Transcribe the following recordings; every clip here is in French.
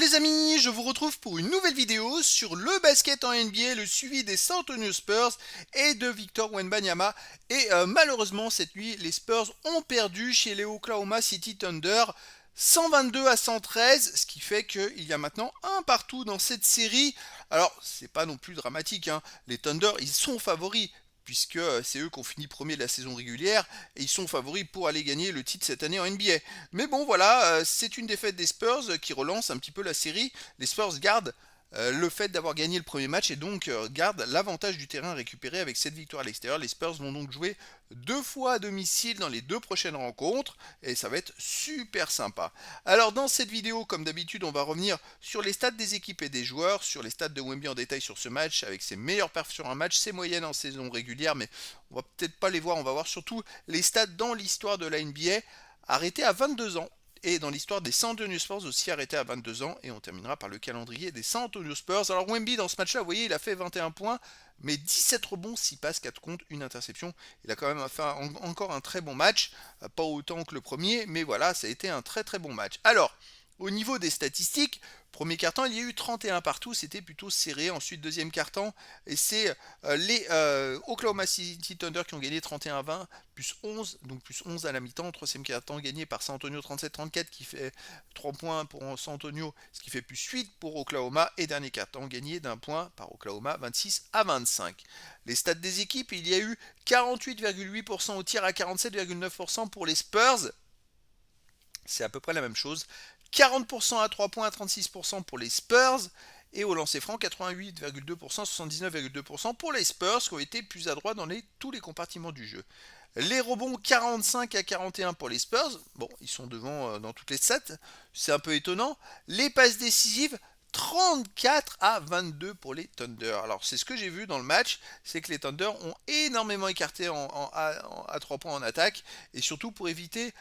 les amis, je vous retrouve pour une nouvelle vidéo sur le basket en NBA, le suivi des San Antonio Spurs et de Victor Wembanyama. Et malheureusement cette nuit, les Spurs ont perdu chez les Oklahoma City Thunder 122 à 113, ce qui fait qu'il y a maintenant un partout dans cette série. Alors c'est pas non plus dramatique, hein. Les Thunder ils sont favoris, puisque c'est eux qui ont fini premier de la saison régulière et ils sont favoris pour aller gagner le titre cette année en NBA. Mais bon voilà, c'est une défaite des Spurs qui relance un petit peu la série. Les Spurs gardent le fait d'avoir gagné le premier match et donc gardent l'avantage du terrain récupéré avec cette victoire à l'extérieur. Les Spurs vont donc jouer 2 fois à domicile dans les 2 prochaines rencontres et ça va être super sympa. Alors dans cette vidéo, comme d'habitude, on va revenir sur les stats des équipes et des joueurs, sur les stats de Wemby en détail sur ce match, avec ses meilleures perfs sur un match, ses moyennes en saison régulière, mais on va peut-être pas les voir, on va voir surtout les stats dans l'histoire de la NBA, arrêté à 22 ans. Et dans l'histoire des San Antonio Spurs aussi arrêté à 22 ans. Et on terminera par le calendrier des San Antonio Spurs. Alors Wemby dans ce match-là, vous voyez, il a fait 21 points, mais 17 rebonds, 6 passes, 4 comptes, une interception. Il a quand même fait encore un très bon match. Pas autant que le premier, mais voilà, ça a été un très très bon match. Alors, au niveau des statistiques, premier quart-temps, il y a eu 31 partout, c'était plutôt serré. Ensuite, deuxième quart-temps, et c'est les Oklahoma City Thunder qui ont gagné 31-20, plus 11, donc plus 11 à la mi-temps. Troisième quart-temps gagné par San Antonio 37-34, qui fait 3 points pour San Antonio, ce qui fait plus 8 pour Oklahoma. Et dernier quart-temps gagné d'un point par Oklahoma, 26-25. Les stats des équipes, il y a eu 48,8% au tir à 47,9% pour les Spurs. C'est à peu près la même chose. 40% à 3 points à 36% pour les Spurs. Et au lancer franc, 88,2%, 79,2% pour les Spurs qui ont été plus adroits dans tous les compartiments du jeu. Les rebonds, 45 à 41 pour les Spurs. Bon, ils sont devant dans toutes les stats. C'est un peu étonnant. Les passes décisives, 34 à 22 pour les Thunder. Alors c'est ce que j'ai vu dans le match, c'est que les Thunder ont énormément écarté à 3 points en attaque, et surtout pour éviter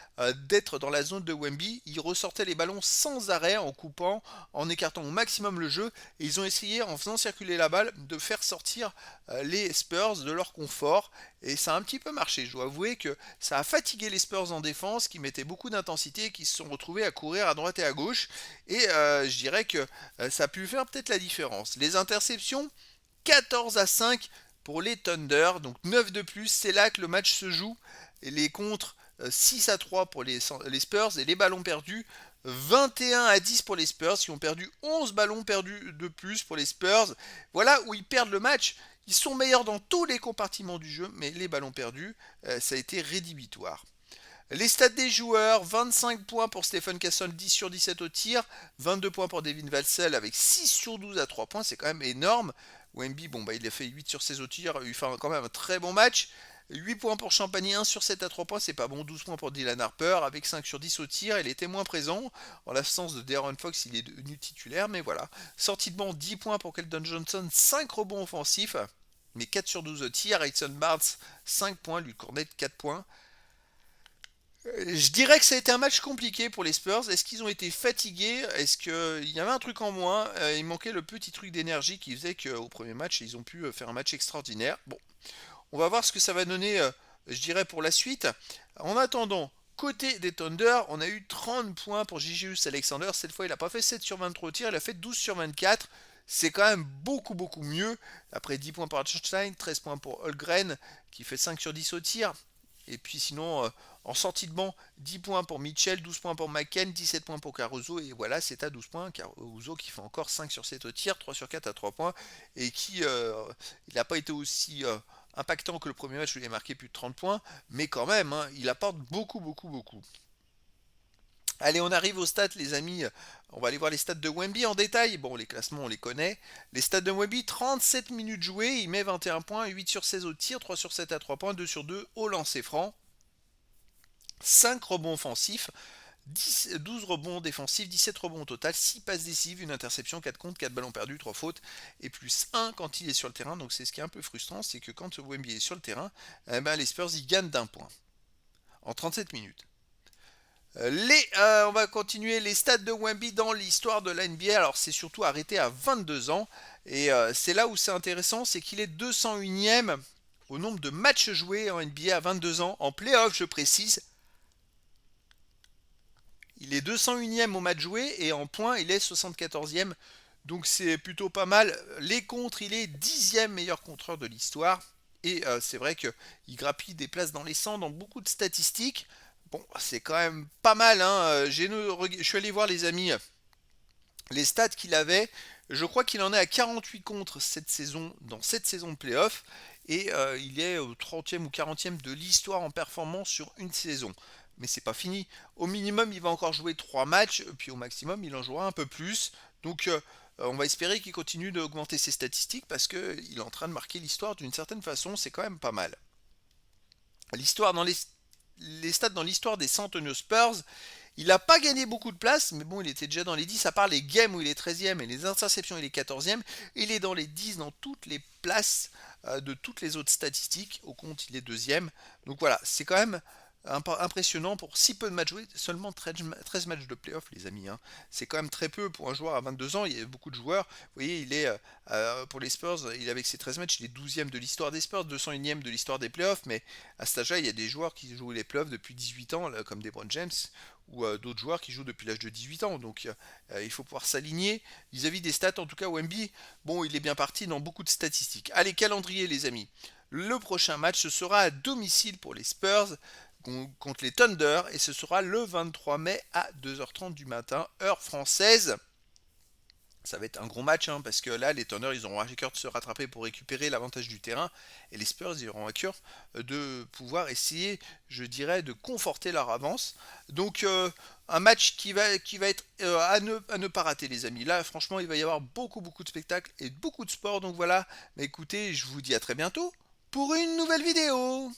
d'être dans la zone de Wemby, ils ressortaient les ballons sans arrêt en coupant, en écartant au maximum le jeu, et ils ont essayé en faisant circuler la balle de faire sortir les Spurs de leur confort, et ça a un petit peu marché. Je dois avouer que ça a fatigué les Spurs en défense qui mettaient beaucoup d'intensité et qui se sont retrouvés à courir à droite et à gauche, et je dirais que ça a pu faire peut-être la différence. Les interceptions, 14 à 5 pour les Thunder, donc 9 de plus, c'est là que le match se joue. Et les contres, 6 à 3 pour les Spurs, et les ballons perdus, 21 à 10 pour les Spurs, qui ont perdu 11 ballons perdus de plus pour les Spurs. Voilà où ils perdent le match. Ils sont meilleurs dans tous les compartiments du jeu, mais les ballons perdus, ça a été rédhibitoire. Les stats des joueurs, 25 points pour Stephen Castle, 10 sur 17 au tir, 22 points pour Devin Vassell avec 6 sur 12 à 3 points, c'est quand même énorme. Wemby, bon, il a fait 8 sur 16 au tir, il fait quand même un très bon match. 8 points pour Champagny, 1 sur 7 à 3 points, c'est pas bon. 12 points pour Dylan Harper avec 5 sur 10 au tir, il était moins présent. En l'absence de De'Aaron Fox, il est devenu titulaire, mais voilà. Sortie de banc, 10 points pour Keldon Johnson, 5 rebonds offensifs, mais 4 sur 12 au tir. Harrison Barnes, 5 points, Luke Cornette, 4 points. Je dirais que ça a été un match compliqué pour les Spurs. Est-ce qu'ils ont été fatigués? Est-ce qu'il y avait un truc en moins? Il manquait le petit truc d'énergie qui faisait qu'au premier match, ils ont pu faire un match extraordinaire. Bon, on va voir ce que ça va donner, je dirais, pour la suite. En attendant, côté des Thunder, on a eu 30 points pour Gigius Alexander. Cette fois, il n'a pas fait 7 sur 23 au tir, il a fait 12 sur 24. C'est quand même beaucoup beaucoup mieux. Après 10 points pour Hartenstein, 13 points pour Holgren qui fait 5 sur 10 au tir. Et puis sinon, en sortie de banc, 10 points pour Mitchell, 12 points pour McCann, 17 points pour Caruso. Et voilà, c'est à 12 points. Caruso qui fait encore 5 sur 7 au tir, 3 sur 4 à 3 points. Et qui il n'a pas été aussi impactant que le premier match où il a marqué plus de 30 points. Mais quand même, hein, il apporte beaucoup, beaucoup, beaucoup. Allez, on arrive aux stats, les amis. On va aller voir les stats de Wemby en détail. Bon, les classements, on les connaît. Les stats de Wemby, 37 minutes jouées. Il met 21 points, 8 sur 16 au tir, 3 sur 7 à 3 points, 2 sur 2 au lancer franc. 5 rebonds offensifs, 12 rebonds défensifs, 17 rebonds au total, 6 passes décisives, une interception, 4 comptes, 4 ballons perdus, 3 fautes, et plus 1 quand il est sur le terrain. Donc c'est ce qui est un peu frustrant, c'est que quand Wemby est sur le terrain, les Spurs ils gagnent d'un point en 37 minutes. On va continuer les stats de Wemby dans l'histoire de la NBA. Alors c'est surtout arrêté à 22 ans. Et c'est là où c'est intéressant, c'est qu'il est 201ème au nombre de matchs joués en NBA à 22 ans, en playoff je précise. Il est 201e au match joué et en points, il est 74e. Donc c'est plutôt pas mal. Les contres, il est 10e meilleur contreur de l'histoire. Et c'est vrai qu'il grappille des places dans les 100 dans beaucoup de statistiques. Bon, c'est quand même pas mal, hein. Je suis allé voir les amis, les stats qu'il avait. Je crois qu'il en est à 48 contres cette saison, dans cette saison de playoff. Et il est au 30e ou 40e de l'histoire en performance sur une saison. Mais c'est pas fini. Au minimum, il va encore jouer 3 matchs, puis au maximum, il en jouera un peu plus. Donc on va espérer qu'il continue d'augmenter ses statistiques parce qu'il est en train de marquer l'histoire d'une certaine façon, c'est quand même pas mal. L'histoire dans les stats dans l'histoire des San Antonio Spurs, il n'a pas gagné beaucoup de place, mais bon, il était déjà dans les 10, à part les games où il est 13e et les interceptions, il est 14e. Il est dans les 10 dans toutes les places de toutes les autres statistiques. Au compte, il est deuxième. Donc voilà, c'est quand même impressionnant pour si peu de matchs joués, seulement 13 matchs de playoff, les amis, hein. C'est quand même très peu pour un joueur à 22 ans. Il y a beaucoup de joueurs. Vous voyez, il est pour les Spurs, il avec ses 13 matchs, il est 12e de l'histoire des Spurs, 201e de l'histoire des playoffs. Mais à cet âge-là, il y a des joueurs qui jouent les playoffs depuis 18 ans, là, comme LeBron James, ou d'autres joueurs qui jouent depuis l'âge de 18 ans. Donc il faut pouvoir s'aligner vis-à-vis des stats. En tout cas, Wemby, bon, il est bien parti dans beaucoup de statistiques. Allez, calendrier, les amis. Le prochain match, ce sera à domicile pour les Spurs contre les Thunder et ce sera le 23 mai à 2h30 du matin, heure française. Ça va être un gros match, hein, parce que là, les Thunder, ils auront à cœur de se rattraper pour récupérer l'avantage du terrain. Et les Spurs, ils auront à cœur de pouvoir essayer, je dirais, de conforter leur avance. Donc, un match qui va être à ne pas rater, les amis. Là, franchement, il va y avoir beaucoup, beaucoup de spectacles et beaucoup de sport. Donc voilà, mais écoutez, je vous dis à très bientôt pour une nouvelle vidéo.